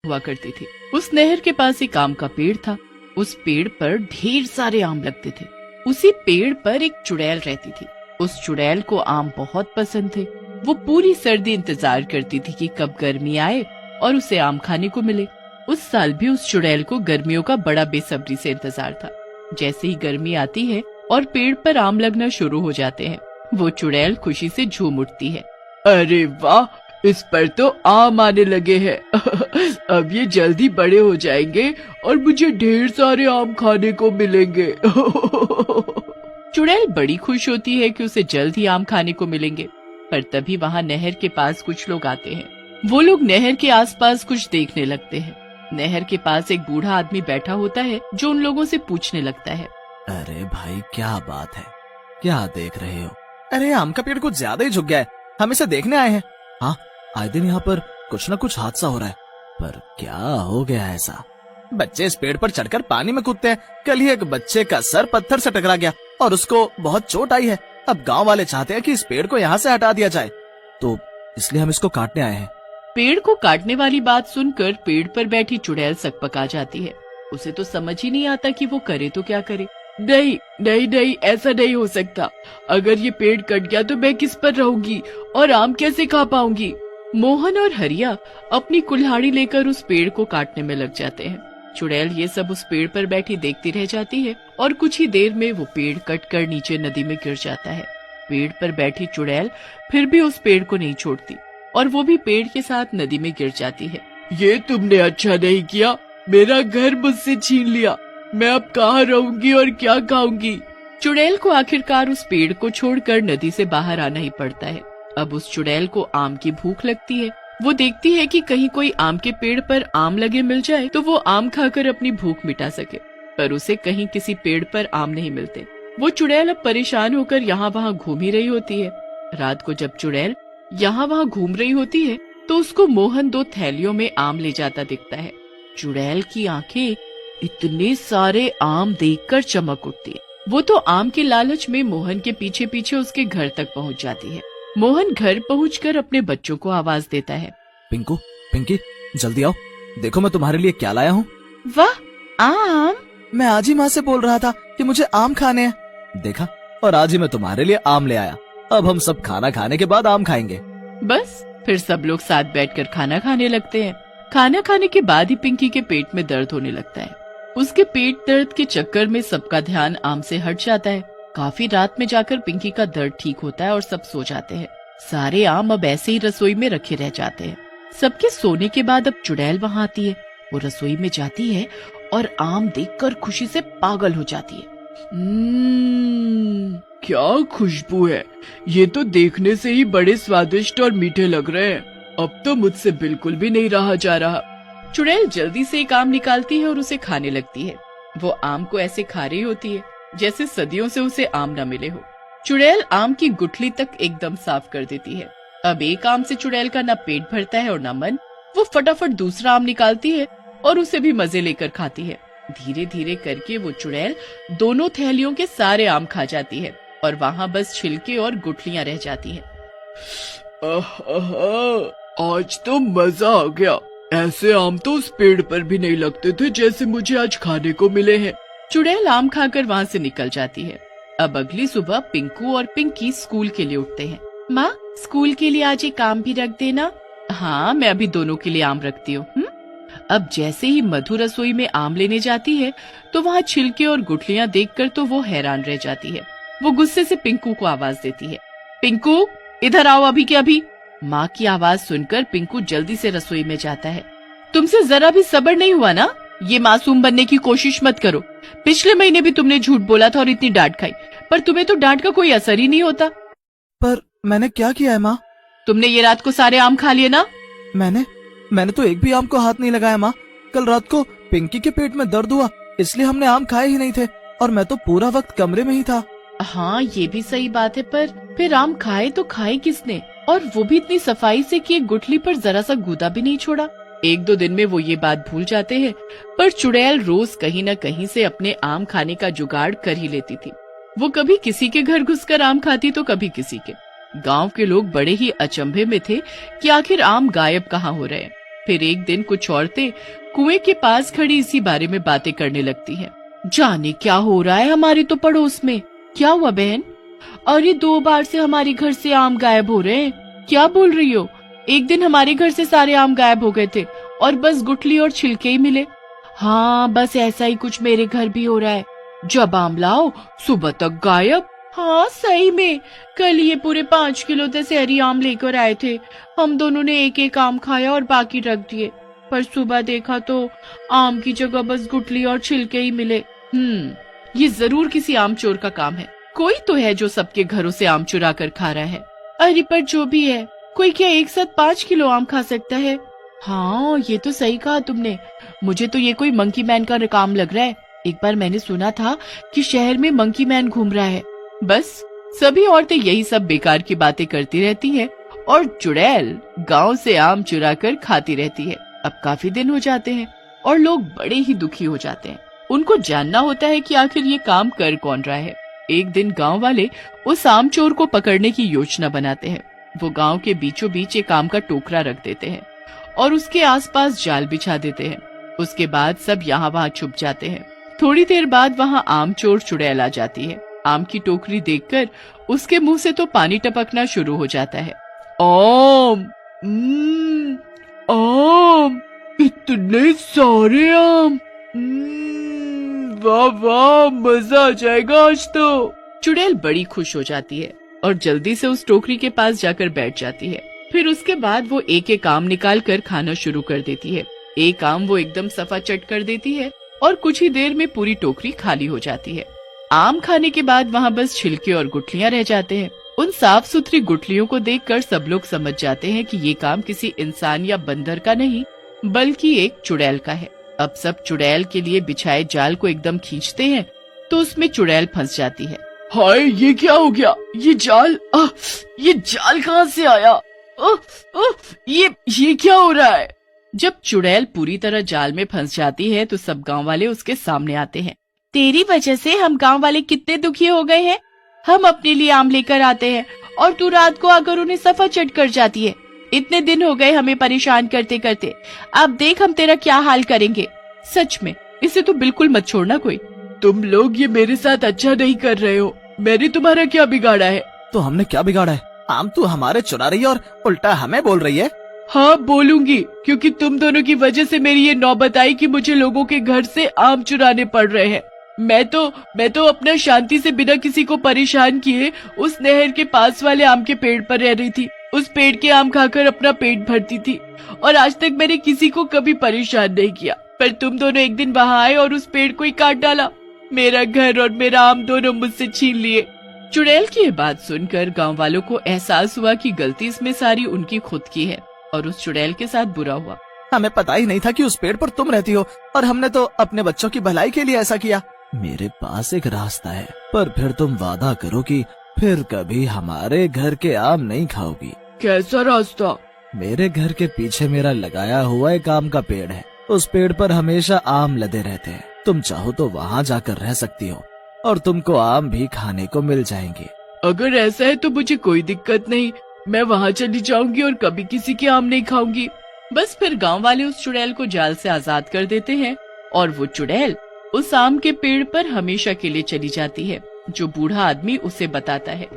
हुआ करती थी। उस नहर के पास एक आम का पेड़ था। उस पेड़ पर ढेर सारे आम लगते थे। उसी पेड़ पर एक चुड़ैल रहती थी। उस चुड़ैल को आम बहुत पसंद थे। वो पूरी सर्दी इंतजार करती थी कि कब गर्मी आए और उसे आम खाने को मिले। उस साल भी उस चुड़ैल को गर्मियों का बड़ा बेसब्री से इंतजार था। जैसे ही गर्मी आती है और पेड़ पर आम लगना शुरू हो जाते हैं, वो चुड़ैल खुशी से झूम उठती है। अरे वाह, इस पर तो आम आने लगे हैं। अब ये जल्दी बड़े हो जाएंगे और मुझे ढेर सारे आम खाने को मिलेंगे। चुड़ैल बड़ी खुश होती है कि उसे जल्द ही आम खाने को मिलेंगे। पर तभी वहाँ नहर के पास कुछ लोग आते हैं। वो लोग नहर के आसपास कुछ देखने लगते हैं। नहर के पास एक बूढ़ा आदमी बैठा होता है जो उन लोगों से पूछने लगता है। अरे भाई, क्या बात है, क्या देख रहे हो? अरे आम का पेड़ कुछ ज्यादा ही झुक गया है, हम इसे देखने आए हैं। हाँ, आए दिन यहाँ पर कुछ न कुछ हादसा हो रहा है, पर क्या हो गया ऐसा? बच्चे इस पेड़ पर चढ़कर पानी में कूदते हैं। कल ही एक बच्चे का सर पत्थर से टकरा गया और उसको बहुत चोट आई है। अब गांव वाले चाहते हैं कि इस पेड़ को यहाँ से हटा दिया जाए, तो इसलिए हम इसको काटने आए हैं। पेड़ को काटने वाली बात सुनकर पेड़ पर बैठी चुड़ैल सकपका जाती है। उसे तो समझ ही नहीं आता कि वो करे तो क्या करे। नहीं नहीं नहीं, ऐसा नहीं हो सकता। अगर ये पेड़ कट गया तो मैं किस पर रहूंगी और आम कैसे खा पाऊंगी। मोहन और हरिया अपनी कुल्हाड़ी लेकर उस पेड़ को काटने में लग जाते हैं। चुड़ैल ये सब उस पेड़ पर बैठी देखती रह जाती है और कुछ ही देर में वो पेड़ कटकर नीचे नदी में गिर जाता है। पेड़ पर बैठी चुड़ैल फिर भी उस पेड़ को नहीं छोड़ती और वो भी पेड़ के साथ नदी में गिर जाती है। ये तुमने अच्छा नहीं किया, मेरा घर मुझसे छीन लिया। मैं अब कहाँ रहूंगी और क्या खाऊंगी। चुड़ैल को आखिरकार उस पेड़ को छोड़कर नदी से बाहर आना ही पड़ता है। अब उस चुड़ैल को आम की भूख लगती है। वो देखती है कि कहीं कोई आम के पेड़ पर आम लगे मिल जाए तो वो आम खाकर अपनी भूख मिटा सके, पर उसे कहीं किसी पेड़ पर आम नहीं मिलते। वो चुड़ैल अब परेशान होकर यहाँ वहाँ घूम ही रही होती है। रात को जब चुड़ैल यहाँ वहाँ घूम रही होती है तो उसको मोहन 2 थैलियों में आम ले जाता दिखता है। चुड़ैल की आंखें इतने सारे आम देखकर चमक उठती है। वो तो आम के लालच में मोहन के पीछे पीछे उसके घर तक पहुँच जाती है। मोहन घर पहुंचकर अपने बच्चों को आवाज देता है। पिंकू, पिंकी, जल्दी आओ, देखो मैं तुम्हारे लिए क्या लाया हूँ। वाह, आम! मैं आज ही माँ से बोल रहा था कि मुझे आम खाने हैं। देखा, और आज ही मैं तुम्हारे लिए आम ले आया। अब हम सब खाना खाने के बाद आम खाएंगे। बस फिर सब लोग साथ बैठकर खाना खाने लगते हैं। खाना खाने के बाद ही पिंकी के पेट में दर्द होने लगता है। उसके पेट दर्द के चक्कर में सबका ध्यान आम से हट जाता है। काफी रात में जाकर पिंकी का दर्द ठीक होता है और सब सो जाते हैं। सारे आम अब ऐसे ही रसोई में रखे रह जाते हैं। सबके सोने के बाद अब चुड़ैल वहाँ आती है। वो रसोई में जाती है और आम देखकर खुशी से पागल हो जाती है। क्या खुशबू है, ये तो देखने से ही बड़े स्वादिष्ट और मीठे लग रहे हैं। अब तो मुझसे बिल्कुल भी नहीं रहा जा रहा। चुड़ैल जल्दी से एक आम निकालती है और उसे खाने लगती है। वो आम को ऐसे खा रही होती है जैसे सदियों से उसे आम न मिले हो। चुड़ैल आम की गुठली तक एकदम साफ कर देती है। अब एक आम से चुड़ैल का न पेट भरता है और न मन। वो फटाफट दूसरा आम निकालती है और उसे भी मजे लेकर खाती है। धीरे धीरे करके वो चुड़ैल दोनों थैलियों के सारे आम खा जाती है और वहाँ बस छिलके और गुठलियाँ रह जाती हैं। आज तो मजा आ गया। ऐसे आम तो उस पेड़ पर भी नहीं लगते थे जैसे मुझे आज खाने को मिले हैं। चुड़ैल आम खाकर वहाँ से निकल जाती है। अब अगली सुबह पिंकू और पिंकी स्कूल के लिए उठते हैं। माँ, स्कूल के लिए आज एक काम भी रख देना। हाँ, मैं अभी दोनों के लिए आम रखती हूँ। अब जैसे ही मधु रसोई में आम लेने जाती है तो वहाँ छिलके और गुठलियाँ देखकर तो वो हैरान रह जाती है। वो गुस्से से पिंकू को आवाज देती है। पिंकू, इधर आओ अभी के अभी। माँ की आवाज सुनकर पिंकू जल्दी से रसोई में जाता है। तुमसे जरा भी सब्र नहीं हुआ ना? ये मासूम बनने की कोशिश मत करो। पिछले महीने भी तुमने झूठ बोला था और इतनी डांट खाई, पर तुम्हें तो डांट का कोई असर ही नहीं होता। पर मैंने क्या किया है माँ? तुमने ये रात को सारे आम खा लिए ना? मैंने तो एक भी आम को हाथ नहीं लगाया माँ। कल रात को पिंकी के पेट में दर्द हुआ, इसलिए हमने आम खाए ही नहीं थे और मैं तो पूरा वक्त कमरे में ही था। हाँ, ये भी सही बात है, पर फिर आम खाए तो खाए किसने? और वो भी इतनी सफाई से कि एक गुठली पर जरा सा गूदा भी नहीं छोड़ा। 1-2 दिन में वो ये बात भूल जाते हैं, पर चुड़ैल रोज कहीं न कहीं से अपने आम खाने का जुगाड़ कर ही लेती थी। वो कभी किसी के घर घुसकर आम खाती तो कभी किसी के। गांव के लोग बड़े ही अचंभे में थे कि आखिर आम गायब कहाँ हो रहे हैं। फिर एक दिन कुछ औरतें कुएं के पास खड़ी इसी बारे में बातें करने लगती हैं। जाने क्या हो रहा है हमारे तो पड़ोस में। क्या हुआ बहन? अरे 2 बार से हमारे घर से आम गायब हो रहे हैं। क्या बोल रही हो? एक दिन हमारे घर से सारे आम गायब हो गए थे और बस गुठली और छिलके ही मिले। हाँ, बस ऐसा ही कुछ मेरे घर भी हो रहा है। जब आम लाओ सुबह तक गायब। हाँ सही में, कल ये पूरे 5 किलो दशहरी आम लेकर आए थे। हम दोनों ने एक एक आम खाया और बाकी रख दिए, पर सुबह देखा तो आम की जगह बस गुठली और छिलके ही मिले। ये जरूर किसी आम चोर का काम है। कोई तो है जो सबके घरों से आम चुरा कर खा रहा है। अरे पर जो भी है, कोई क्या एक साथ 5 किलो आम खा सकता है? हाँ ये तो सही कहा तुमने। मुझे तो ये कोई मंकी मैन का काम लग रहा है। एक बार मैंने सुना था कि शहर में मंकी मैन घूम रहा है। बस सभी औरतें यही सब बेकार की बातें करती रहती हैं और चुड़ैल गांव से आम चुरा कर खाती रहती है। अब काफी दिन हो जाते हैं और लोग बड़े ही दुखी हो जाते हैं। उनको जानना होता है कि आखिर ये काम कर कौन रहा है। एक दिन गांव वाले उस आम चोर को पकड़ने की योजना बनाते हैं। वो गांव के बीचों बीच एक आम का टोकरा रख देते हैं और उसके आसपास जाल बिछा देते हैं। उसके बाद सब यहाँ वहाँ छुप जाते हैं। थोड़ी देर बाद वहाँ आम चोर चुड़ैल आ जाती है। आम की टोकरी देखकर उसके मुंह से तो पानी टपकना शुरू हो जाता है। आम, आम, इतने सारे आम, वाह वाह, मजा आ जाएगा आज तो। चुड़ैल बड़ी खुश हो जाती है और जल्दी से उस टोकरी के पास जाकर बैठ जाती है। फिर उसके बाद वो एक एक आम निकाल कर खाना शुरू कर देती है। एक आम वो एकदम सफा चट कर देती है और कुछ ही देर में पूरी टोकरी खाली हो जाती है। आम खाने के बाद वहाँ बस छिलके और गुठलियाँ रह जाते हैं। उन साफ सुथरी गुठलियों को देखकर सब लोग समझ जाते हैं कि ये काम किसी इंसान या बंदर का नहीं बल्कि एक चुड़ैल का है। अब सब चुड़ैल के लिए बिछाए जाल को एकदम खींचते हैं तो उसमें चुड़ैल फंस जाती है। हाय ये क्या हो गया? ये जाल कहाँ से आया? ये क्या हो रहा है? जब चुड़ैल पूरी तरह जाल में फंस जाती है तो सब गांव वाले उसके सामने आते हैं। तेरी वजह से हम गांव वाले कितने दुखी हो गए हैं। हम अपने लिए आम लेकर आते हैं और तू रात को आकर उन्हें सफा चट कर जाती है। इतने दिन हो गए हमें परेशान करते करते। अब देख हम तेरा क्या हाल करेंगे। सच में इसे तो बिल्कुल मत छोड़ना कोई। तुम लोग ये मेरे साथ अच्छा नहीं कर रहे हो। मैंने तुम्हारा क्या बिगाड़ा है? तो हमने क्या बिगाड़ा है? आम तू हमारे चुरा रही है और उल्टा हमें बोल रही है। हाँ बोलूंगी, क्योंकि तुम दोनों की वजह से मेरी ये नौबत आई कि मुझे लोगों के घर से आम चुराने पड़ रहे हैं। मैं तो अपना शांति से बिना किसी को परेशान किए उस नहर के पास वाले आम के पेड़ पर रह रही थी। उस पेड़ के आम खाकर अपना पेट भरती थी और आज तक मैंने किसी को कभी परेशान नहीं किया। पर तुम दोनों एक दिन वहाँ आए और उस पेड़ को ही काट डाला। मेरा घर और मेरा आम दोनों मुझसे छीन लिए। चुड़ैल की ये बात सुनकर गांव वालों को एहसास हुआ कि गलती इसमें सारी उनकी खुद की है और उस चुड़ैल के साथ बुरा हुआ। हमें पता ही नहीं था कि उस पेड़ पर तुम रहती हो और हमने तो अपने बच्चों की भलाई के लिए ऐसा किया। मेरे पास एक रास्ता है, पर फिर तुम वादा करो कि फिर कभी हमारे घर के आम नहीं खाओगी। कैसा रास्ता? मेरे घर के पीछे मेरा लगाया हुआ एक आम का पेड़ है। उस पेड़ पर हमेशा आम लदे रहते हैं। तुम चाहो तो वहाँ जाकर रह सकती हो और तुमको आम भी खाने को मिल जाएंगे। अगर ऐसा है तो मुझे कोई दिक्कत नहीं, मैं वहाँ चली जाऊंगी और कभी किसी के आम नहीं खाऊंगी। बस फिर गांव वाले उस चुड़ैल को जाल से आजाद कर देते हैं और वो चुड़ैल उस आम के पेड़ पर हमेशा के लिए चली जाती है जो बूढ़ा आदमी उसे बताता है।